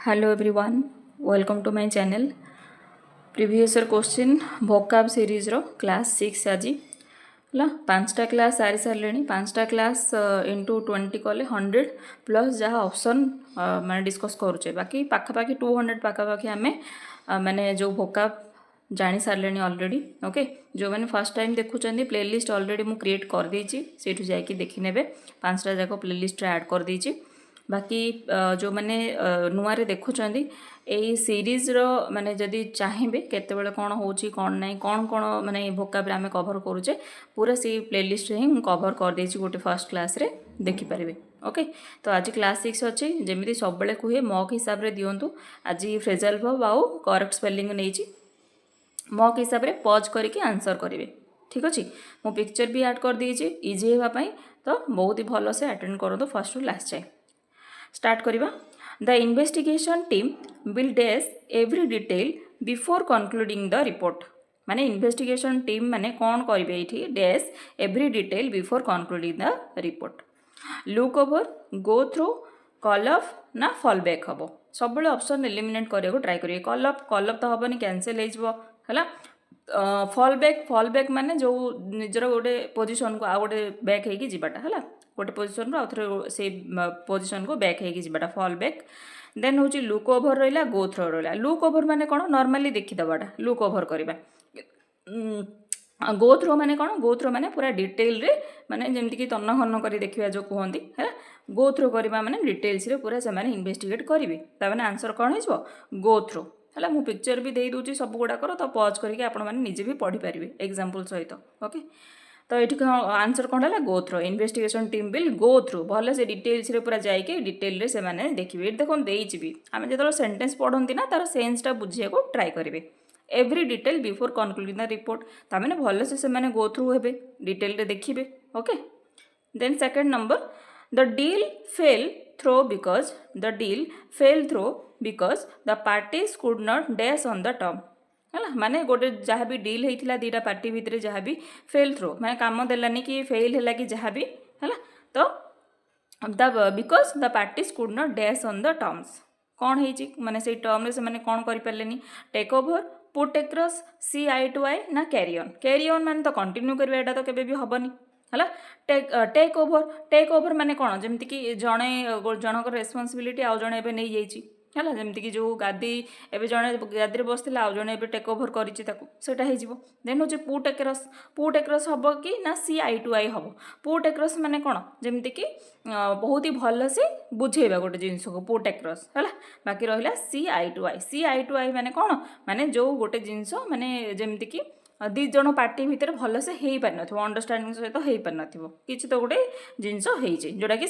Hello everyone, welcome to my channel. Previous year question vocab series row class 6 आज ହେଲା ପାଞ୍ଚଟା class ସାରି ସାରିଲେଣି ପାଞ୍ଚଟା କ୍ଲାସ୍ ଇଣ୍ଟୁ 20 କଲେ 100 ପ୍ଲସ୍ ଯାହା ଅପସନ୍ ମାନେ ଡିସ୍କସ୍ କରୁଛେ ବାକି ପାଖାପାଖି 200 ପାଖାପାଖି ଆମେ ମାନେ ଯେଉଁ ଭୋକାବ ଜାଣି ସାରିଲେଣି ଅଲରେଡ଼ି ଓକେ ଯେଉଁମାନେ ଫାର୍ଷ୍ଟ ଟାଇମ୍ ଦେଖୁଛନ୍ତି ପ୍ଲେଲିଷ୍ଟ ଅଲରେଡ଼ି ମୁଁ କ୍ରିଏଟ୍ କରିଦେଇଛି ସେଇଠୁ ଯାଇକି ଦେଖିନେବେ ପାଞ୍ଚଟା ଯାକ ପ୍ଲେଲିଷ୍ଟରେ ଆଡ଼୍ କରିଦେଇଛି ବାକି ଯେଉଁମାନେ ନୂଆରେ ଦେଖୁଛନ୍ତି ଏଇ ସିରିଜ୍ର ମାନେ ଯଦି ଚାହିଁବେ କେତେବେଳେ କ'ଣ ହେଉଛି କ'ଣ ନାହିଁ କ'ଣ ମାନେ ଭୋକାବରେ ଆମେ କଭର୍ କରୁଛେ ପୁରା ସେଇ ପ୍ଲେଲିଷ୍ଟରେ ହିଁ ମୁଁ କଭର୍ କରିଦେଇଛି ଗୋଟେ ଫାର୍ଷ୍ଟ କ୍ଲାସ୍ରେ ଦେଖିପାରିବେ ଓକେ ତ ଆଜି କ୍ଲାସ୍ 6 ଅଛି ଯେମିତି ସବୁବେଳେ କୁହେ ମକ୍ ହିସାବରେ ଦିଅନ୍ତୁ ଆଜି ଫ୍ରେଜାଲ୍ ଭର୍ବ ଆଉ କରେକ୍ଟ ସ୍ପେଲିଂ ନେଇଛି ମକ୍ ହିସାବରେ ପଜ୍ କରିକି ଆନ୍ସର୍ କରିବେ ଠିକ୍ ଅଛି ମୁଁ ପିକ୍ଚର ବି ଆଡ଼୍ କରିଦେଇଛି ଇଜି ହେବା ପାଇଁ ତ ବହୁତ ହି ଭଲସେ ଆଟେଣ୍ଡ କରନ୍ତୁ ଫାର୍ଷ୍ଟରୁ ଲାଷ୍ଟ ଯାଏ स्टार्ट करिबा the investigation team will dash every detail before concluding the report माने इन्वेस्टिगेशन टीम माने कौन करिवे एठी dash every detail before concluding the report look over go through call of ना फॉल बैक हबो सब बेले ऑप्शन एलिमिनेट करियो ट्राई करिवे कॉल ऑफ तो हबनी कैंसिल हे जबो हला फॉल बैक माने जो निजर गोटे पोजीशन को आ गोटे बैक हेकी जिबाटा हला गोटे पोजिशन रु आउथरे से पोजिशन को बैक होगी जीवाटा फॉल बैक देन हूँ लुक ओवर रहा गो थ्रो रहा लुक ओवर माने कौन नॉर्मली देखीदबाटा लुक ओवर करवा गो थ्रो माने कौन गो थ्रो माने पूरा डिटेल रे माने जमती कि तन्न हन्न कर देखा जो कहती है गो थ्रो करवा माने डिटेल्स रे पूरा से इन्वेस्टिगेट करेंगे ताने आंसर कौन हो गो थ्रो है मुझे पिक्चर भी दे दूसरी सब गुड़ाकर तो पज करके आपण निजे भी पढ़ी पारे एग्जांपल सहित ओके तो ये आंसर कौन है go through investigation team will go through भल से डिटेल्स रे पूरा जाइए डिटेल रे से माने देखिए देखो देवी आम जो सेंटेंस पढ़ती ना तार सेन्सटा बुझे को ट्राई करेंगे every detail before concluding the report ताने भल से माने गो थ्रू हे डिटेल रे देखिए okay then second number the deal fell through because the deal fell through because the parties could not dash on the term है माने गोटे जहाँ भी डील होता दीटा पार्टी भितर जहाँ भी फेल थ्रो माने काम देलानी कि फेल है कि जहाँ भी है तो the because the parties could not dash on the terms कौन है माने से टर्म से माने कौन करें take over put across see eye to eye ना कैरी ऑन माने तो कंटिन्यू करवा एटा तो केबे भी हबनी है टेक ओवर माने कौन जमती कि जड़े जनक रेस्पॉन्सिबिलिटी आउ जड़े एबे नहीं जाइए है जमती कि जो गादी एवं जड़े गादी बसला आउ जड़े टेक ओवर करटा देन हूँ पुट एक्रॉस हम कि ना सी आई टू आई हम पुट एक्रॉस माने कौन जमती कि बहुत ही भल से बुझेगा गोटे जिनस को पुट एक्रॉस है बाकी रहा सी आई टू आई माने कौन माने जो गोटे जिनस माने जमती कि दी जन पार्टी भितर भल से हो पार न अंडरस्टांडिंग सहित हो पार न कि तो गोटे जिनस जोटा कि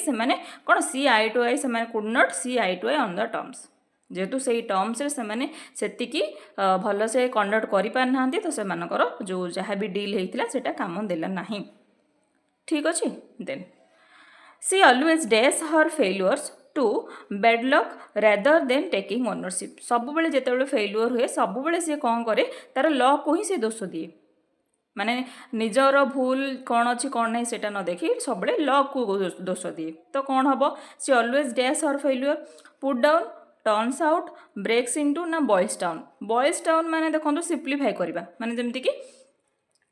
कौन सी आई टू आई से could not see eye to eye on the terms जेहेतु से टर्म्स से भल से कंडक्ट करना तो से जो जहाँ भी डील होता है काम देला नहीं ठीक अच्छे then she always dash her failures to bad luck rather than taking ownership सब बेले जिते फेल्युअर हुए सब बेले सी कौन करे तार लक को ही से दोष दिए माने निजर भूल कौन अच्छी कौन नहीं सेटा न देखी सब लक को दोष दिए तो कौन हम see always dash her failure put down turns out breaks into ना बॉयज टाउन माने देखो सिंप्लीफाई करवा माने जमती कि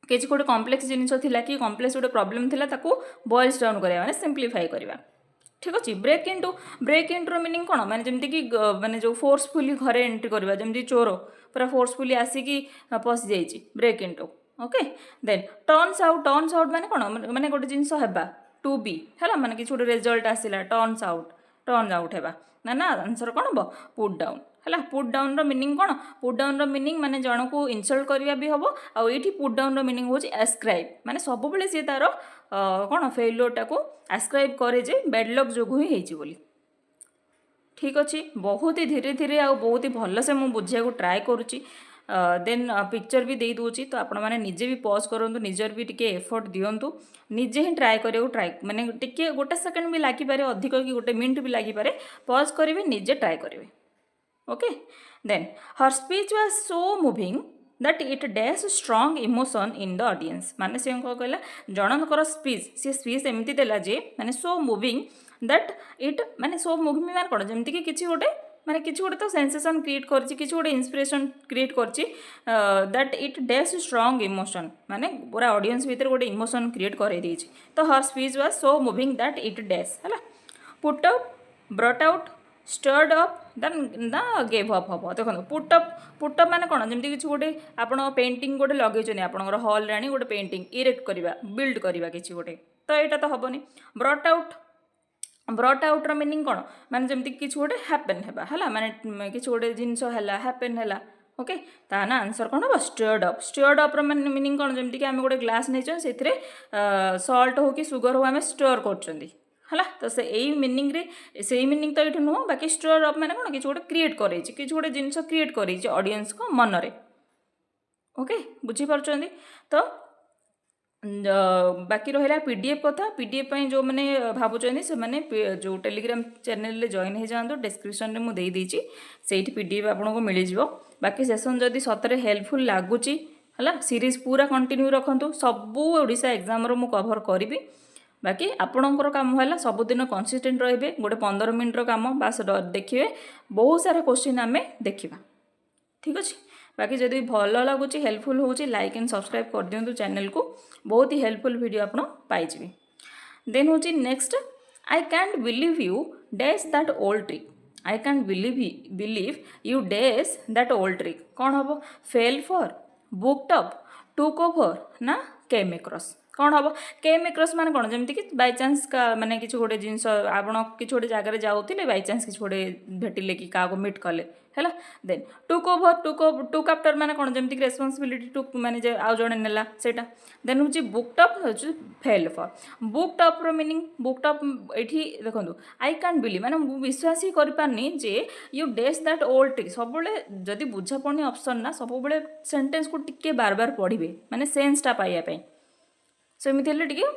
किसी गोटे कम्प्लेक्स जिनिस थिला कि कम्प्लेक्स गोटे प्रॉब्लम थिला ताको बॉयज टाउन करवा माने सिंप्लीफाई करवा ठीक अच्छे ब्रेक इंटू मीनिंग कौन माने जमती कि माने जो फोर्सफुली घरे एंट्री करवा जमती चोर पूरा फोर्सफुली आसिकी पशि जाइए break into okay then turns out माने कौन माने गोटे जिनस हेबा टू बी है माने किसी गोटे रिजल्ट आसिला टर्न आउट हेबा ना आंसर कौन हम पुट डाउन है पुट डाउन मीनिंग कौन पुट डाउन मीनिंग माने जन को इनसल्ट करवा भी हम आईटी पुट डाउन मीनिंग हूँ एस्क्राइब माने सब बेले सी तार कौन फेल्युअरटा को एस्क्राइब करे जे बैड लक जो ही बोली ठीक अच्छे बहुत ही धीरे धीरे आ बहुत ही भल से मुझे बुझा ट्राए करुच्ची देन पिक्चर भी दे दूची तो आपण मैंने निजे भी पॉज करूँ निजर भी टिके एफर्ट दिंतु निजे ही ट्राए करियो ट्राए माने टिके गोटे सेकंड भी लगी पारे अधिक कि गोटे मिनट भी लगी पारे पॉज करेंगे निजे ट्राए करेंगे okay then her speech was so moving that it dash strong emotion in the audience माने से कहला जनकर स्पीच सी स्पीच एमती देला जे माने सो मूविंग दैट इट माने सो मूविंग माने कौन जमती कि किसी गोटे माने किसी गोटे तो सेंसेशन क्रिएट करछि किसी गोटे इंस्पिरेशन क्रिएट करछि that it dash strong emotion माने पूरा ऑडियंस भीतर गोटे इमोशन क्रिएट करे देछि तो her speech was so moving that it dash हला put up brought out stirred up then ना गेव अप हम देखो पुटअप माने कौन जमी किसी गोटे आप पेंटिंग गोटे लगे आपंकर हल आनी गोटे पेंटिंग इरेक्ट करवा बिल्ड करवा किसी गोटे तो यहाँ तो हेनी ब्रॉट आउट्र मीनिंग कौन माने जमी किसी गोटे हैपेन है माने किसी गोटे जिनस हैपेन है ओके ताना आंसर कौन हम स्टर्ड अप माने मीनिंग कौन जमी कि आम गोटे ग्लास नहीं से सल्ट हो कि सुगर हो आम स्टोर कर है तो से यही मीनिंग रे से मीनिंग तो ये नुह बाकी स्टोर अप मैंने कौन किसी गोटे क्रिएट कर किसी गोटे जिनस क्रिएट कर ऑडियंस को मनरे ओके बुझीपार तो बाकी रहा पीडीएफ कथा पीडीएफ जो मैंने भावुं से मैंने जो टेलीग्राम चैनल जॉइन हो जातु डिस्क्रिप्शन में मुझे देदेची से पीडीएफ आपको मिल जाव बाकी सेसन जदि सतरे हेल्पफुल लगुच है सीरीज पूरा कंटिन्यू रखु सबू ओडिशा एग्जाम रो मु कवर करी बाकी आपणकर काम है सबुदिन कंसिस्टेंट रे गोटे 15 मिनट काम बास देखिए बहुत सारा क्वेश्चन आम देखा ठीक अच्छे बाकी जदि भल लगुच हेल्पफुल हो लाइक एंड सब्सक्राइब कर दिंतु चैनल को बहुत ही हेल्पफुल वीडियो आप पाइबे देन हूँ next I can't believe you dash that old trick I can't believe you dash that old trick कौन हम fail for booked up took over ना केम एक्रॉस कौन हम केम एक्रॉस माने कौन जमी कि बाय चांस का माने किसी गोटे जिनस आप किसी गोटे जगह जाऊे बाय चांस किसी गोटे भेटिले कि क्या मीट कले है देन टुक ओवर टुक आफ्टर माने कौन जमी रेस्पॉन्सिबिलिटी टुक माने आउ जड़े नेला सेटा देन हूँ booked up fail for booked up meaning booked up ये देखो आई कैंट बिलीव माने विश्वास ही करें जे you dash that old trick सब जदि बुझा पड़नी ऑप्शन ना सब सेंटेंस को टिके बार बार पढ़े माने सेंसटा पाइबापी सेमती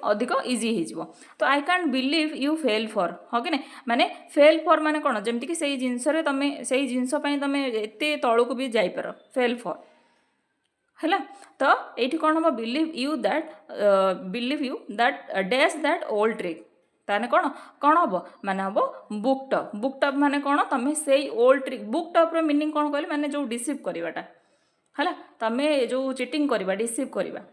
अधिक इजी हो तो आई can't believe you fail for हाँ कि ना माने फेल फॉर माने कौन जमीक से जिनस तुम से जिनस तुम एत तौक भी जापर फेल फॉर है तो ये कौन हम believe you that dash that old trick ताने कौन कौन हम माने हम बुक्ड अप माने कौन तुम से old trick booked up meaning कौन कहले माने जो डिसीव करवाटा है तुम जो चिटिंग करवा डिसीव करवा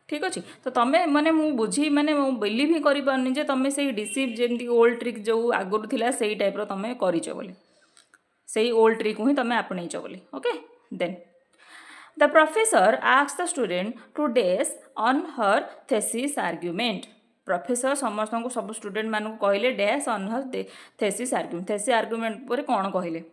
ठीक अच्छे तो तुम्हें माने बुझी माने बिलीव ही करें जे तुम से डिसीव जमी ओल्ड ट्रिक जो आगुरी थिला से टाइप तुम करिच बोली से ओल्ड ट्रिक ही तुम आपणईच बोली okay then the professor asked the student to dash on her thesis argument professor समस्त को सब स्टूडेंट मानक कहले dash on her thesis argument पर कौन कहले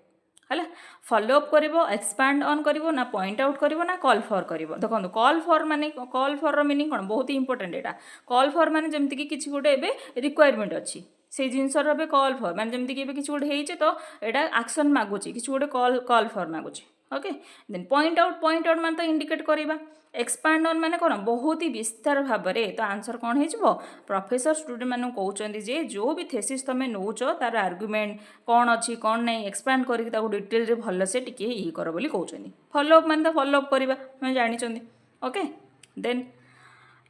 है फॉलोअप कर एक्सपैंड ऑन कर ना पॉइंट आउट कर ना कॉल फॉर कर देखो कॉल फॉर माने कॉल फॉर मीनिंग कौन बहुत ही इंपोर्टेंट यहाँ कॉल फॉर माने जमती कि किसी गोटे रिक्वायरमेंट अच्छी से जिनसर ए कॉल फॉर माने जमती कि किसी गोटे होती तो यहाँ एक्शन मागुची किसी गोटे कॉल फॉर मागुची ओके देन पॉइंट आउट माने तो इंडिकेट करवा एक्सपैंड ऑन माने कौन बहुत ही विस्तार भाव में तो आंसर कौन हो प्रोफेसर स्टूडेंट मान कहते जे जो भी थेसिस तुम नौच तार आर्ग्यूमेंट कौन अच्छी कौन नहीं एक्सपैंड करके डिटेल रे भल से टिके ये कर बोली कहते फॉलोअप माने तो फॉलोअप करवा जानी okay then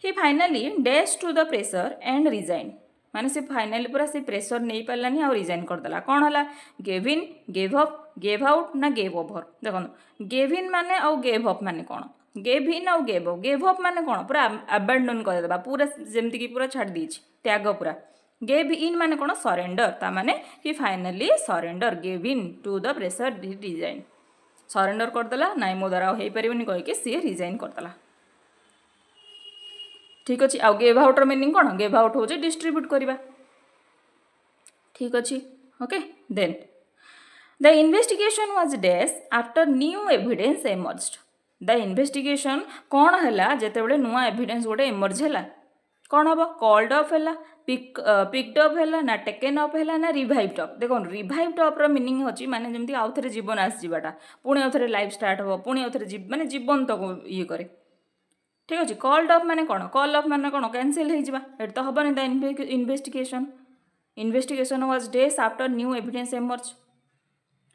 he finally dash to the pressure and resign माने से फाइनाली पूरा से प्रेशर नहीं पारानी आ रिजाइन करदेला कौन है gave in gave up gave out ना गेव ओवर देखो गेव इन माने आउ गेव अप माने कौन गेव इन आउ गेव अप माने कौन पूरा अबैंडन करदेबा पूरा जमती कि पूरा छाड़ दीची त्याग पूरा गेव इन माने कौन सरेंडर ता माने he finally surrender gave in to the pressure resign surrender करदेला नाई मो द्वारा हो पारिबनी कहिके सी रिजाइन करदेला ठीक अच्छे आउ गेव आउटर मीनिंग कौन गेव आउट हो डिस्ट्रीब्यूट करवा ठीक अच्छे okay then the investigation was dash after new evidence emerged the investigation कौन है जिते नुआ एविडेंस गोटे एमर्ज है कौन हम कॉल्ड अप है पिक्ड अप है ना टेकन अप है ना रिवाइव्ड अप देखो रिवाइव्ड अप्र मीनिंग अच्छी माने जमी आउ थे जीवन आसवाटा पुणी आउ थे लाइफ स्टार्ट हम पुणी आउ थे माने जीवन तक ये करे ठीक अच्छे कॉल्ड अप माने कौन कॉल अप माने कौन कैंसिल हो तो हेनी the investigation was dash after new evidence emerge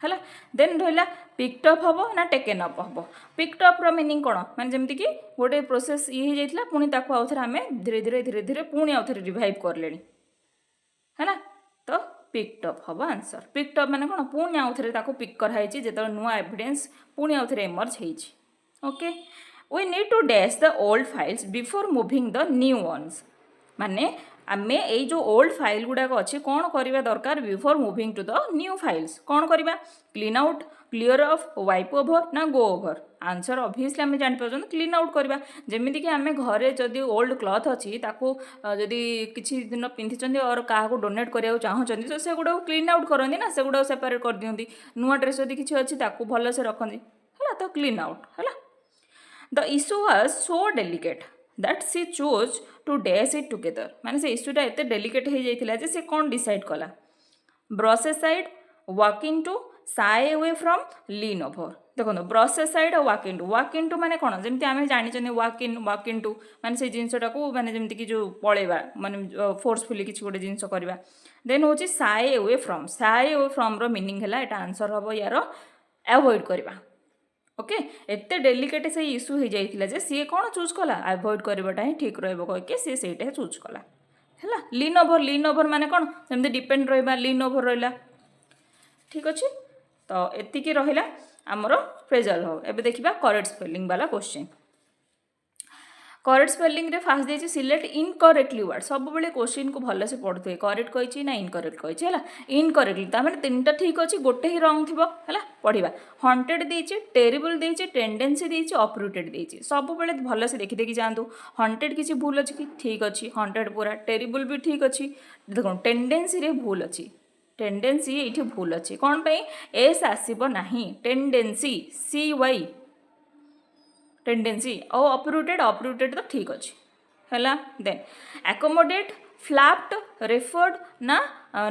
है देन रहा पिक्ड अप हम ना टेकन अप हम पिक्ड अप्र मीनिंग कौन माने जमती कि गोटे प्रोसेस ये हो जाता पुणी ताको आउ थे आम धीरे धीरे पुणी आउ थे रिवाइव कर ले है तो पिक्ड अप हम आंसर पिक्ड अप माने कौन पुणी आउ थे पिक कराई जो नुआ एविडेंस पुणी आउ थे emerge okay we need to dash the old files before moving the new ones माने आमे ये जो ओल्ड फाइल गुड़ाक अच्छे कौन करवा दरकार before moving to the new files कौन करवा clean out clear off wipe over ना गो ओवर आंसर ऑब्वियसली आम जापर क्लीन आउट करवा जमीक आम घरे जदि ओल्ड क्लथ अच्छी जदि किसी दिन पिंधि और क्या डोनेट करने चाहते तो से गुड़ा क्लीन आउट करती ना से गुड़ा सेपरेट कर दिखती नुआ ड्रेस जदि किसी अच्छी भल से रखती है तो क्लीन आउट है the issue was so delicate that she chose to dash it together माने से इश्यूटा एत डेलिकेट हो जाता है से कौन डिसाइड कला brush aside walk into shy away from lean over देखो ब्रश एसाइड और वॉक इन टू माने कौन जमी आम जानी वॉक इन टू माने से जिनटा को माने जमी कि जो पलैबा माने फोर्सफुली किसी गोटे जिन करवा देन हूँ साए अवे फ्रॉम रो मीनिंग है यहाँ आंसर हम यार अवॉइड करवा ओके एत डेलिकेट से इश्यू हो जाता है सी कौन चूज कला अवॉइड करवाटा ही ठीक रही सी से चूज कला है लीन ओवर माने कौन जमी डिपेंड रहा लीन ओवर रहा ठीक अच्छे तो एतिकी रहा आमर फ्रेजल हो एबे देखिबा करेक्ट स्पेलिंग वाला क्वेश्चन करेक्ट स्पेलिंग रे फास्ट देछि सिलेक्ट इनकरेक्टली वर्ड सब बेले क्वेश्चन को भल से पढ़ुथे करेक्ट कहिछि ना इनकरेक्ट कहिछि हैला इनकरेक्टली ता माने तीनटा ठीक अछि गोटे ही रॉन्ग थिबो हैला पढ़िबा हॉन्टेड देछि टेरिबल देछि टेंडेंसी देछि अपरूटेड देछि सब बेले भल से देखि देखि जानतु हॉन्टेड किछि भूल अछि कि ठीक अछि हॉन्टेड पूरा टेरिबल भी ठीक अछि देखो टेंडेंसी रे भूल अछि टेंडेंसी ये भूल अच्छी कौन पे एस आसब नहीं टेंडेंसी सी वाई टेंडेंसी और अपरूटेड तो ठीक अच्छे है देन एकोमोडेट फ्लैप्ड रेफर्ड ना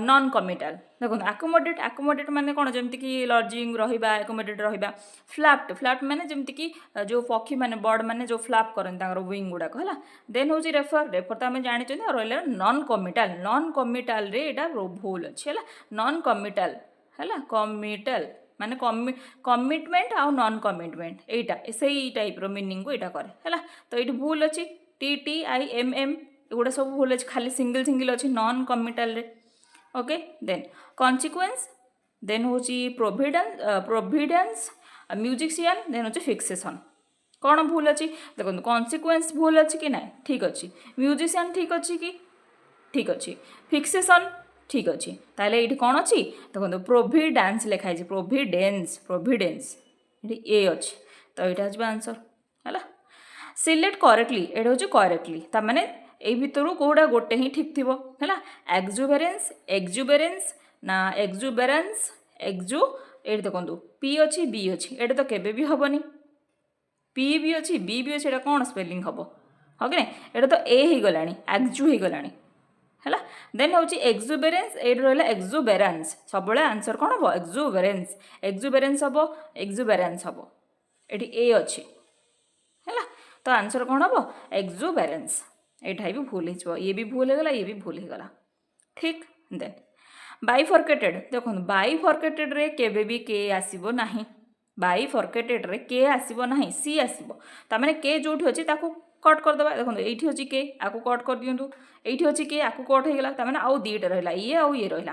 नॉन कमिटल देखो एकोमोडेट माने कौन जमती कि लॉजिंग रहिबा एकोमोडेट रहिबा फ्लैप्ड माने जमती कि जो पक्षी माने बर्ड माने जो फ्लैप करन तांगर विंग गुडाक है देन हूँ रेफर तो आम जानी रहा नॉन कमिटल रे एटा भूल अच्छे है नॉन कमिटल है कमिटल माने कमिटमेंट आउ नॉन कमिटमेंट एटा से टाइप रो मीनिंग को एटा करे है तो ये भूल अच्छी TTIMM एगुड़ा सब भूल अच्छे खाली सिंगल अच्छी नॉन कमिटल रे ओके देन कॉन्सिक्वेंस देन हूँ प्रोविडेंस म्यूजिशियन देन हूँ फिक्सेशन कौन भूल अच्छी देखो कॉन्सिक्वेंस भूल अच्छी कि ना ठीक अच्छी म्यूजिशियन ठीक अच्छी कि ठीक अच्छी फिक्सेशन ठीक अच्छी ताले ये कौन अच्छी देखो प्रोविडेंस लिखाई प्रोविडेंस ये अच्छी तो यहाँ आंसर है सिलेक्ट करेक्टली ये हूँ करेक्टली ताने यही भितर कौटा गोटे ही ठीक थी है एक्जुबेरेन्स ना एक्जुबेरेन्स ये देखो पी अच्छी बी अच्छी ये तो केबे भी हेनी पी भी अच्छी बी भी अच्छी कौन स्पेलिंग हम हाँ कि ये तो ए हो गला एक्जु हो गला है देन हूँ एक्जुबेरेन्स ये रहा एक्जुबेरान्स सब आंसर कौन हम एक्जुबेरेन्स हम एक्जुबेरान्स हम ये ए अच्छी है तो आंसर कौन हम एक्जुबेरेन्स यहाँ भी भूल हो ये भी भूल होगा ये भी भूल होगा ठीक देन बाइफर्केटेड देखो बाइफर्केटेड रे केबे भी के आसीबो नाही बाइफर्केटेड रे के आसीबो नाही सी आसीबो तामाने के जोठी अछि ताको कट कर दबा देखो एठी अछि के आको कट कर दियंतु एठी अछि के आको कट हो गेला तामाने आउ दीटा रहला ये आउ ये रहला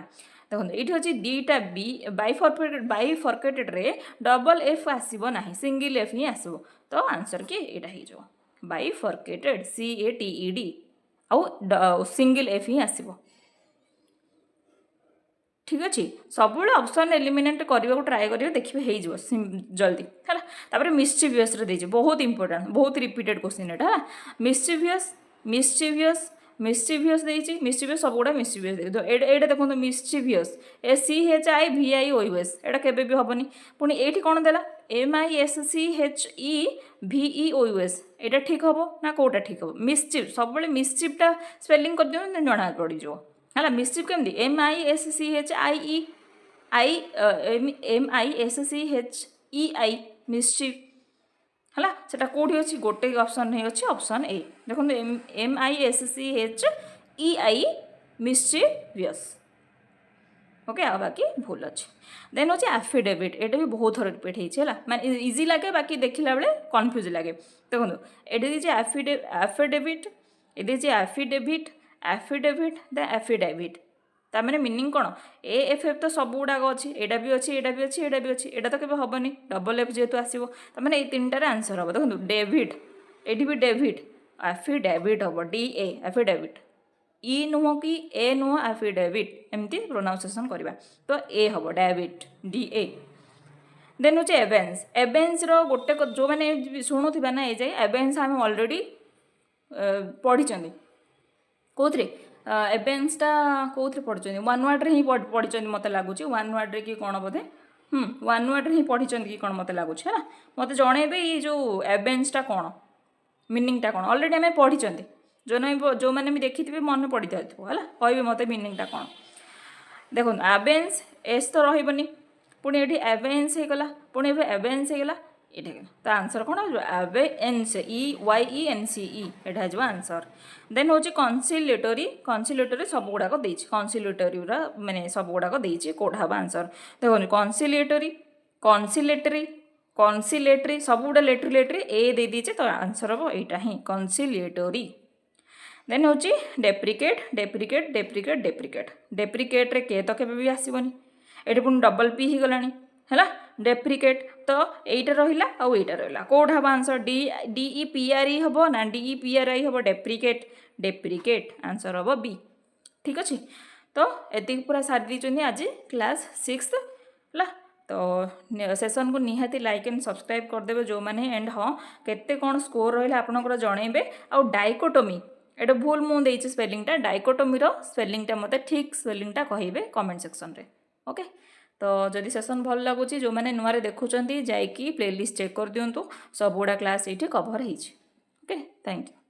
देखो एठी अछि दीटा बी बाइफर्केटेड रे डबल एफ आसीबो नाही सिंगल एफ ही आसीबो तो आंसर के एटा ही जो बाइफर्केटेड CATED आउ सिंगल एफ ही आसीबो ठीक अच्छे सब ऑप्शन एलिमिनेट करने को ट्राए करेंगे देखिए हो जल्दी है तापर मिस्चिवियस देजे बहुत इंपोर्टेंट बहुत रिपीटेड क्वेश्चन है मिस्चिवियस देची मिस्चिवियस सब गुड़ा मिस्चिवियस ये देखो मिस्चिवियस SCHIVIOUS एटा केबे भी हेनी पुणी ये कौन देला MISCHEVEOUS एटा ठीक हम ना कौटा ठीक हम मिस्चिव सब मिस्चिवटा स्पेलिंग कर दियो जना पड़ज है मिस्चिव केमती MISCHEI मिस्चिव है सेटा कौटी अच्छी गोटे ऑप्शन नहीं अच्छे ऑप्शन ए देखो MISCHEI मिस्चिवियस ओके आ बाकी भूल अच्छे देन अच्छे एफिडेविट ये भी बहुत थर रिपीट है माने इजी लगे बाकी देखला बेले कन्फ्यूज लगे देखो ये एफिडेविट ये एफिडेविट द एफिडेविट तार मीनिंग कौन ए एफ एफ तो सब गुड़ाक अच्छी एटा भी अच्छी एटा भी अच्छी एटा भी अच्छी एटा तो केवे हेनी डबल एफ जेहेतु आसो तार ये तीन टार आंसर हम देखो डेविड ये भी डेविड एफिडेविट हम डी ए एफिडेविट ई नुह कि ए नुह एफिडेविट एमती प्रोनाउंसिएशन करवा तो ए हम डेविड डी ए देन हूँ एवेन्स एवेन्स रोटे जो मैंने शुणुवा ना ये जाए एवेन्स आम अलरेडी पढ़ी कौन एवेन्सटा कौन पढ़ी वन वार्ड ही पढ़ी मत लगुच वन वार्ड कि कौन बोधे वन वार्ड ही पढ़ी कि कौन मत लगुच है मत जनइबे ये जो एवेन्सटा कौन मीनिंगटा कौन अलरेडी आम पढ़ी जो मैंने भी देखी थे मन पड़ी था है कहे मत मीनिंगटा कौन देखो एवेन्स एस तो रही पुणी ये एवेन्स होगला पुणी एवेन्स होगला ये तो आंसर कौन हो एवेन्स EYENCE यहाँ हो आंसर देन हूँ कनसिलेटरी सब गुड़ाक देती कनसिलेटरी माने सब गुड़ाक देती कौट हम आंसर देखो कनसिलेटरी कनसिलेटरी कनसिलेटरी सब गुड़ा लेटरी ए दे दीचे तो आंसर हम यहाँ ही कनसिलेटरी देन हूँ deprecate deprecate deprecate deprecate deprecate रे के तो केबे भी आसबनी ये पुणी डबल पी हो गला है डेप्रिकेट तो यहीटा रहा आउ यहाँ रहा कौट हम आंसर DEPRE हम ना DEPRI हम डेप्रिकेट डेप्रिकेट आंसर हम बी ठीक अच्छे तो ये पूरा सारी दी आज क्लास 6 है तो सेशन को निहाती लाइक एंड सब्सक्राइब करदे जो मैंने एंड हाँ केते कौन स्कोर रहा आपंकर जनइबे आउ डाइकोटोमी एटा भूल मुझे स्पेलिंगटा डाइकोटोमीर स्पेलिंगटा मत ठीक स्पेलिंगटा कहे कमेंट सेक्शन रे ओके तो जदि सेशन भल लगुच जो मैंने नुआ देखुं जाकि प्लेलिस्ट चेक कर दिंतु सब गुड़ा क्लास ये कवर हो ओके थैंक यू।